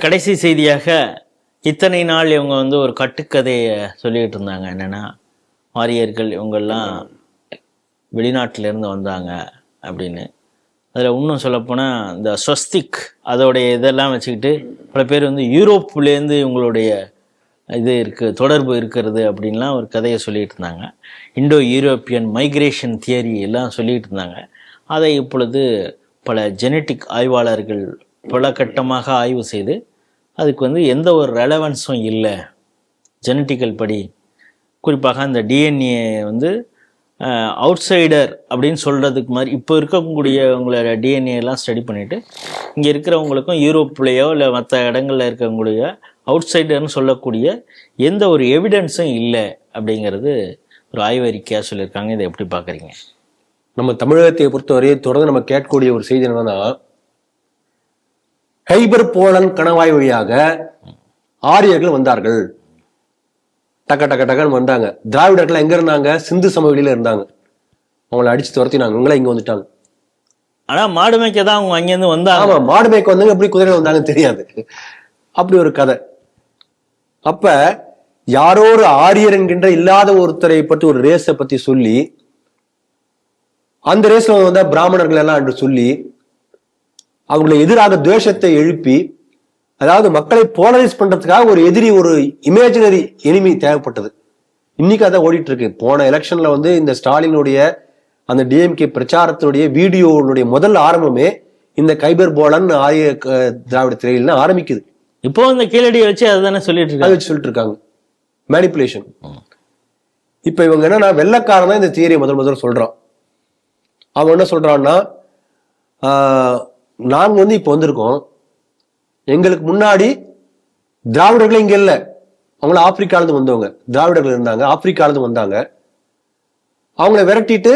கடைசி செய்தியாக இத்தனை நாள் இவங்க வந்து ஒரு கட்டுக்கதையை சொல்லிக்கிட்டு இருந்தாங்க. என்னென்னா ஆரியர்கள் இவங்கெல்லாம் வெளிநாட்டிலேருந்து வந்தாங்க அப்படின்னு. அதில் இன்னும் சொல்லப்போனால் இந்த ஸ்வஸ்திக் அதோடைய இதெல்லாம் வச்சுக்கிட்டு பல பேர் வந்து யூரோப்லேருந்து இவங்களுடைய இது இருக்குது, தொடர்பு இருக்கிறது அப்படின்லாம் ஒரு கதையை சொல்லிகிட்டு இருந்தாங்க. இண்டோ யூரோப்பியன் மைக்ரேஷன் தியரி எல்லாம் சொல்லிகிட்டு இருந்தாங்க. அதை இப்பொழுது பல ஜெனட்டிக் ஆய்வாளர்கள் பல கட்டமாக ஆய்வு செய்து அதுக்கு வந்து எந்த ஒரு ரெலவன்ஸும் இல்லை ஜெனட்டிக்கல் படி. குறிப்பாக அந்த டிஎன்ஏ வந்து அவுட்சைடர் அப்படின்னு சொல்கிறதுக்கு மாதிரி இப்போ இருக்கக்கூடியவங்களோட டிஎன்ஏலாம் ஸ்டடி பண்ணிவிட்டு இங்கே இருக்கிறவங்களுக்கும் யூரோப்லேயோ இல்லை மற்ற இடங்களில் இருக்கக்கூடிய அவுட்சைடர்னு சொல்லக்கூடிய எந்த ஒரு எவிடன்ஸும் இல்லை அப்படிங்கிறது ஒரு ஆய்வறிக்கையாக சொல்லியிருக்காங்க. இதை எப்படி பார்க்குறீங்க? நம்ம தமிழகத்தை பொறுத்தவரையை தொடர்ந்து நம்ம கேட்கக்கூடிய ஒரு செய்தி என்னன்னா, கைபர் போலன் கணவாய் வழியாக ஆரியர்கள் வந்தார்கள். டக்க டக்க டக்கன்னு வந்தாங்க. திராவிடர்கள் எங்க இருந்தாங்க? சிந்து சமவெளியில இருந்தாங்க. அவங்களை அடிச்சு துரத்தினாங்க. இவங்கள இங்க வந்துட்டாங்க. ஆனா மாடு மேய்க்க தான் அவங்க அங்கிருந்து வந்தாங்க. ஆமா, மாடு மேய்க்க வந்தாங்க. எப்படி குதிரையில வந்தாங்கன்னு தெரியாது. அப்படி ஒரு கதை. அப்ப யாரோ ஒரு ஆரியர் என்கின்ற இல்லாத ஒருத்தரை பற்றி ஒரு ரேஸை பத்தி சொல்லி அந்த ரேஸ்ல வந்த பிராமணர்கள் எல்லாம் என்று சொல்லி அவங்களை எதிராக துவேஷத்தை எழுப்பி, அதாவது மக்களை போலரைஸ் பண்றதுக்காக ஒரு எதிரி, ஒரு இமேஜினரி எனிமி தேவைப்பட்டது. இன்னைக்கு அதை ஓடிட்டு இருக்கு. போன எலெக்ஷன்ல வந்து இந்த ஸ்டாலினுடைய அந்த டிஎம்கே பிரச்சாரத்தினுடைய வீடியோனுடைய முதல் ஆரம்பமே இந்த கைபர் போலன் ஆரிய திராவிட திரையில ஆரம்பிக்குது. இப்போ இந்த கீழடியை வச்சு அதுதானே சொல்லிட்டு இருக்காங்க. மேனிபுலேஷன். இப்ப இவங்க என்னன்னா, வெள்ளக்காரன் தான் இந்த தியரியை முதல் சொல்றான். அவன் என்ன சொல்றான்னா, நாங்க வந்து இப்ப வந்திருக்கோம், எங்களுக்கு முன்னாடி திராவிடர்கள் இங்க இல்ல, அவங்கள ஆப்பிரிக்கால இருந்து வந்தவங்க திராவிடர்கள் இருந்தாங்க, ஆப்பிரிக்கால இருந்து வந்தாங்க, அவங்கள விரட்டிட்டு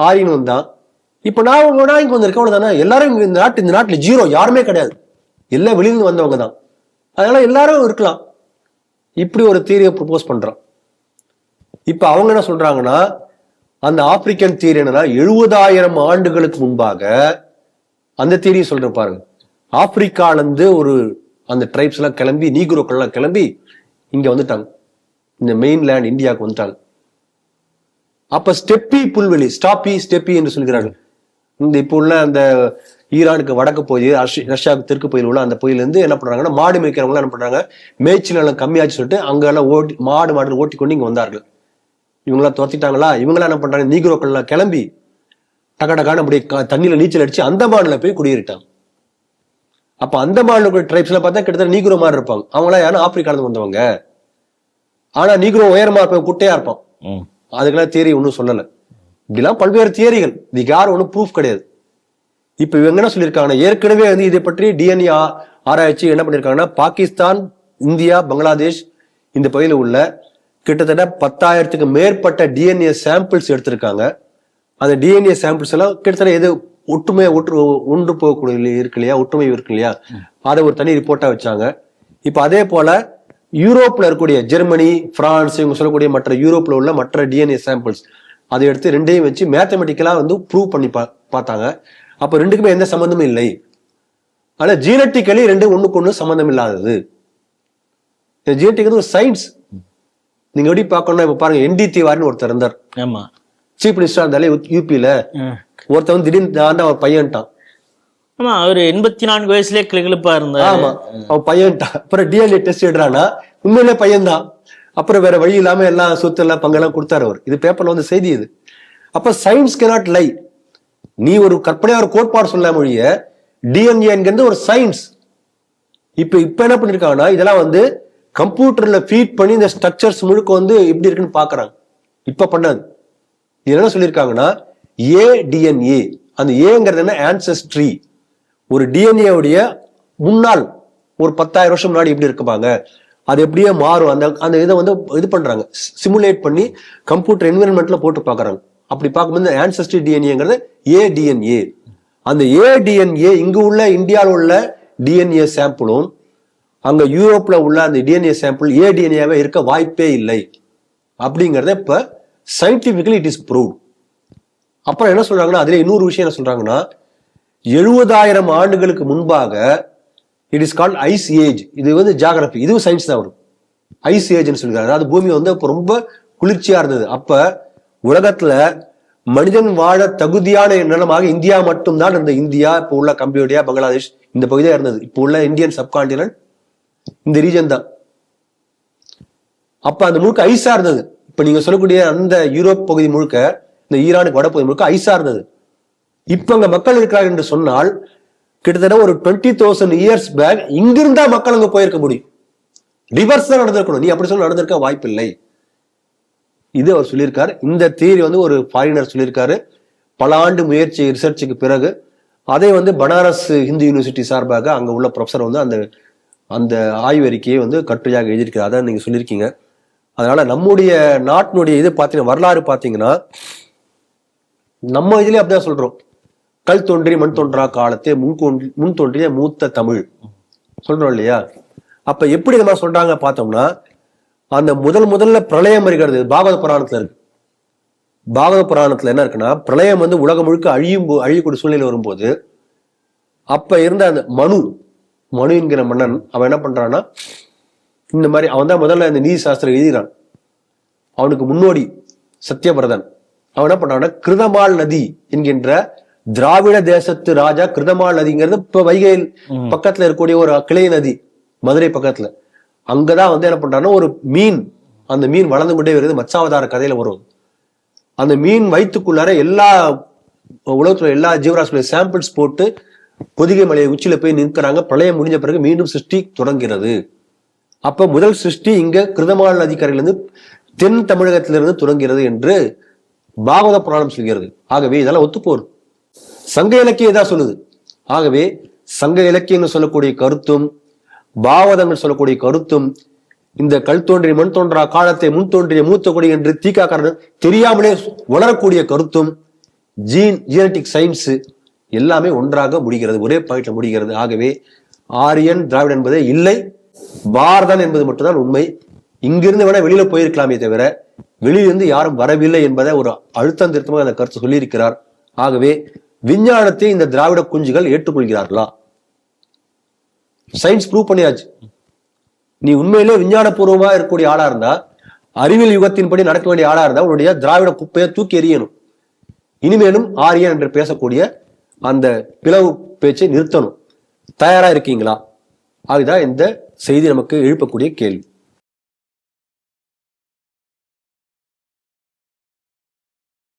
ஆரியன் வந்தான். இப்ப நான் இங்க வந்திருக்கேன், அவ்வளவுதானே. எல்லாரும் இந்த நாட்டுல ஜீரோ, யாருமே கிடையாது, எல்லாம் வெளியிருந்து வந்தவங்க தான், அதனால எல்லாரும் இருக்கலாம். இப்படி ஒரு தியரியை ப்ரொபோஸ் பண்றான். இப்ப அவங்க என்ன சொல்றாங்கன்னா, அந்த ஆப்பிரிக்கன் தியரி என்னன்னா, 70,000 ஆண்டுகளுக்கு முன்பாக அந்த தியரியை சொல்ற பாருங்க. ஆப்பிரிக்கால இருந்து ஒரு அந்த ட்ரைப்ஸ் எல்லாம் கிளம்பி, நீக்ரோக்கள் எல்லாம் கிளம்பி இங்க வந்துட்டாங்க, இந்த மெயின் லேண்ட் இந்தியாவுக்கு வந்துட்டாங்க. அப்ப ஸ்டெப்பி புல்வெளி, ஸ்டெப்பி என்று சொல்கிறார்கள். இந்த இப்போ உள்ள அந்த ஈரானுக்கு வடக்கு பகுதி, ரஷ்யாவுக்கு தெற்கு பகுதியில் உள்ள அந்த பகுதியில இருந்து என்ன பண்றாங்கன்னா, மாடு மேய்க்கிறவங்க என்ன பண்றாங்க, மேய்ச்சல் எல்லாம் கம்மியாச்சு சொல்லிட்டு அங்க எல்லாம் மாடு ஓட்டி கொண்டு இங்க வந்தார்கள். இவங்களாம் துரத்திட்டாங்களா, இவங்களாம் என்ன பண்றாங்க, நீக்ரோக்கள் எல்லாம் கிளம்பி டக்க டக்கான அப்படி தண்ணியில நீச்சல் அடிச்சு அந்தமான்ல போய் குடியேறிட்டாங்க. அப்ப அந்தமான்ல ட்ரைப்ஸ் எல்லாம் பார்த்தா கிட்டத்தட்ட நீக்ரோ மாதிரி இருப்பாங்க. அவங்களாம் யாரும் ஆப்பிரிக்கால வந்தவங்க. ஆனா நீக்ரோ உயரமா இருப்பான், குட்டையா இருப்பான். அதுக்கெல்லாம் தியரி ஒன்னும் சொல்லல. இப்படிலாம் பல்வேறு தியரிகள், இதுக்கு யாரும் ஒன்றும் ப்ரூஃப் கிடையாது. இப்ப இவங்க என்ன சொல்லியிருக்காங்கன்னா, ஏற்கனவே வந்து இதை பற்றி டிஎன்ஏ ஆராய்ச்சி என்ன பண்ணிருக்காங்கன்னா, பாகிஸ்தான், இந்தியா, பங்களாதேஷ் இந்த பகுதியில் உள்ள கிட்டத்தட்ட 10,000க்கு மேற்பட்ட டிஎன்ஏ சாம்பிள்ஸ் எடுத்திருக்காங்க. அந்த டிஎன்ஏ சாம்பிள்ஸ் எல்லாம் கிட்டத்தட்ட எது ஒன்று போகக்கூடிய இருக்கு இல்லையா, ஒற்றுமை இருக்கு இல்லையா, அதை ஒரு தனி ரிப்போர்ட்டா வச்சாங்க. இப்ப அதே போல யூரோப்ல இருக்கக்கூடிய ஜெர்மனி, பிரான்ஸ், இவங்க சொல்லக்கூடிய மற்ற யூரோப்ல உள்ள மற்ற டிஎன்ஏ சாம்பிள்ஸ் அதை எடுத்து ரெண்டையும் வச்சு மேத்தமெட்டிக்கலா வந்து ப்ரூவ் பண்ணி பார்த்தாங்க. அப்ப ரெண்டுக்குமே எந்த சம்பந்தமும் இல்லை. ஆனா ஜீனட்டிக்கலி ரெண்டு ஒண்ணுக்கு ஒண்ணு சம்பந்தம் இல்லாதது. ஜீனட்டிக் ஒரு சயின்ஸ். நீங்க எப்படி பார்க்கணும்னா, இப்ப பாருங்க, என்டி திவாரின்னு ஒருத்தர் இருந்தார். ஆமா, சீஃப் மினிஸ்டர் இருந்தாலே யூபியில. ஒருத்தர் வந்து திடீர்னு அவர் பையன்ட்டான். ஆமா, அவரு 84 வயசுலயே கிளிகிளிப்பா இருந்தார். ஆமா, அவன் பையன்ட்டான். அப்புறம் டிஎன்ஏ டெஸ்ட் எடுறானா, உண்மையிலே பையன்தான். அப்புறம் வேற வழி இல்லாம எல்லாம் சொத்து எல்லாம் பங்கெல்லாம் கொடுத்தாரு அவர். இது பேப்பர்ல வந்து செய்தி இது. அப்ப சயின்ஸ் கேனாட் லை. நீ ஒரு கற்பனையா ஒரு கோட்பாடு சொல்ல மொழிய, டிஎன்ஏங்கிறது ஒரு சயின்ஸ். இப்ப என்ன பண்ணிருக்காங்கன்னா, இதெல்லாம் வந்து கம்ப்யூட்டர்ல ஃபீட் பண்ணி இந்த ஸ்ட்ரக்சர்ஸ் முழுக்க வந்து எப்படி இருக்குன்னு பாக்குறாங்க. இப்ப பண்ணாது. இது என்ன சொல்லியிருக்காங்கன்னா, ஏடிஎன்ஏ, அந்த ஏங்கிறது என்ன, ஆன்செஸ்ட்ரி. ஒரு டிஎன்ஏ உடைய முன்னாள் ஒரு 10,000 வருஷம் முன்னாடி எப்படி இருப்பாங்க, அது எப்படியே மாறும். அந்த இதை வந்து இது பண்றாங்க, சிமுலேட் பண்ணி கம்ப்யூட்டர் என்விரான்மெண்ட்ல போட்டு பாக்குறாங்க. அப்படி பார்க்கும்போது ஆன்செஸ்ட்ரி டிஎன்ஏங்கிறது ஏடிஎன்ஏ. அந்த ஏடிஎன்ஏ இங்கு உள்ள இந்தியாவில் உள்ள டிஎன்ஏ சாம்பிளும் அங்க யூரோப்ல உள்ள அந்த டிஎன்ஏ சாம்பிள் ஏடிஎன்ஏவே இருக்க வாய்ப்பே இல்லை அப்படிங்கறத இப்ப சயின்டிபிக்கலி இட் இஸ் ப்ரூவ்ட். அப்புறம் என்ன சொல்றாங்கன்னா, அதுல இன்னொரு விஷயம் என்ன சொல்றாங்கன்னா, 70,000 ஆண்டுகளுக்கு முன்பாக it is called ice age. இது வந்து ஜியாகிரபி, இதுவும் சயின்ஸ் தான் வரும். ஐஸ் ஏஜ்னு சொல்லிருக்காரு. அதாவது பூமி வந்து அப்ப ரொம்ப குளிர்ச்சியா இருந்தது. அப்ப உலகத்துல மனிதன் வாழ தகுதியான நிலமாக இந்தியா மட்டும்தான் இருந்தது. இந்தியா, இப்ப உள்ள கம்போடியா, பங்களாதேஷ் இந்த பகுதியா இருந்தது. இப்ப உள்ள இந்தியன் சப்கான்டினென்ட் இந்த ரீஜன் தான். அப்ப அந்த முழுக்க ஐஸா இருந்தது. இப்ப நீங்க சொல்லக்கூடிய அந்த யூரோப் பகுதி முழுக்க, இந்த ஈரானுக்கு வடப்பகுதி முழுக்க ஐஸா இருந்தது. இப்ப அங்க மக்கள் இருக்கிறார்கள் என்று சொன்னால் கிட்டத்தட்ட ஒரு 20,000 இயர்ஸ் பேக் இங்கிருந்தா மக்கள் அங்க போயிருக்க முடியும். ரிவர்ஸ் தான் நடந்திருக்கணும். நீ அப்படி சொல்ல நடந்திருக்க வாய்ப்பில்லை. இது அவர் சொல்லியிருக்காரு. இந்த தியரி வந்து ஒரு ஃபாரினர் சொல்லியிருக்காரு. பல ஆண்டு முயற்சி ரிசர்ச்சுக்கு பிறகு அதை வந்து பனாரஸ் ஹிந்து யூனிவர்சிட்டி சார்பாக அங்க உள்ள ப்ரொஃபசர் வந்து அந்த அந்த ஆய்வறிக்கையை வந்து கட்டுரையாக எழுதியிருக்கிறார். அதான் நீங்க சொல்லியிருக்கீங்க. அதனால நம்முடைய நாட்டினுடைய இது பார்த்தீங்கன்னா வரலாறு பார்த்தீங்கன்னா நம்ம இதுலயே அப்படிதான் சொல்றோம். கல் தோன்றி மண் தோன்றா காலத்தே முன் தோன்றிய மூத்த தமிழ் சொல்றோம் இல்லையா? அப்ப எப்படி இந்த மாதிரி சொல்றாங்க பார்த்தோம்னா, அந்த முதல்ல பிரளயம் வருகிறது. பாகவத புராணத்துல இருக்கு. பாகவத புராணத்துல என்ன இருக்குன்னா, பிரளயம் வந்து உலகம் முழுக்க அழியக்கூடிய சூழ்நிலை வரும்போது அப்ப இருந்த அந்த மனு என்கிற மன்னன் அவன் என்ன பண்றான்னா, இந்த மாதிரி அவன் தான் முதல்ல இந்த நீதி சாஸ்திரம் எழுதிறான். அவனுக்கு முன்னோடி சத்யபிரதன் அவன் என்ன பண்றான்னா, கிருதமால் நதி என்கின்ற திராவிட தேசத்து ராஜா கிருதமால் நதிங்கிறது இப்ப வைகை பக்கத்துல இருக்கக்கூடிய ஒரு கிளை நதி, மதுரை பக்கத்துல. அங்கதான் வந்து என்ன பண்றான்னா ஒரு மீன், அந்த மீன் வளர்ந்து கொண்டே வருது. மச்சாவதார கதையில வரும். அந்த மீன் வயிற்றுக்குள்ளார எல்லா உலகத்துல எல்லா ஜீவராசிகளுடைய சாம்பிள்ஸ் போட்டு பொதிகை மலையை உச்சியில போய் நிற்கிறாங்க. பிரளயம் முடிஞ்ச பிறகு மீண்டும் சிருஷ்டி தொடங்கிறது. அப்ப முதல் சிருஷ்டி இங்க கிருதமால் நதிக்கரையிலிருந்து தென் தமிழகத்திலிருந்து தொடங்கிறது என்று பாகவத புராணம் சொல்கிறது. ஆகவே இதெல்லாம் ஒத்துப்போர். சங்க இலக்கியம் தான் சொல்லுது. ஆகவே சங்க இலக்கியம் சொல்லக்கூடிய கருத்தும் பாவதங்கள் சொல்லக்கூடிய கருத்தும் இந்த கல் தோன்றி மண் தோன்றா காலத்தை முன் தோன்றிய மூத்த கொடி என்று தீக்காக்காரன் தெரியாமலே வளரக்கூடிய கருத்தும் ஜீனட்டிக் சயின்ஸ் எல்லாமே ஒன்றாக முடிகிறது, ஒரே பாயிண்ட்ல முடிகிறது. ஆகவே ஆரியன் திராவிடன் என்பதே இல்லை, பாரதன் என்பது மட்டும்தான் உண்மை. இங்கிருந்து வேணா வெளியில போயிருக்கலாமே தவிர வெளியிலிருந்து யாரும் வரவில்லை என்பதை ஒரு அழுத்தம் திருத்தமாக அந்த கருத்து சொல்லியிருக்கிறார். ஆகவே விஞ்ஞானத்தை இந்த திராவிட குஞ்சுகள் ஏற்றுக்கொள்கிறார்களா? சயின்ஸ் ப்ரூவ் பண்ணியாச்சு. நீ உண்மையிலே விஞ்ஞானபூர்வமா இருக்கக்கூடிய ஆளா இருந்தா, அறிவியல் யுகத்தின்படி நடக்க வேண்டிய ஆளா இருந்தா உன்னுடைய திராவிட குப்பையை தூக்கி எறியணும். இனிமேலும் ஆரியன் என்று பேசக்கூடிய அந்த பிளவு பேச்சை நிறுத்தணும். தயாரா இருக்கீங்களா? அதுதான் இந்த செய்தி நமக்கு எழுப்பக்கூடிய கேள்வி.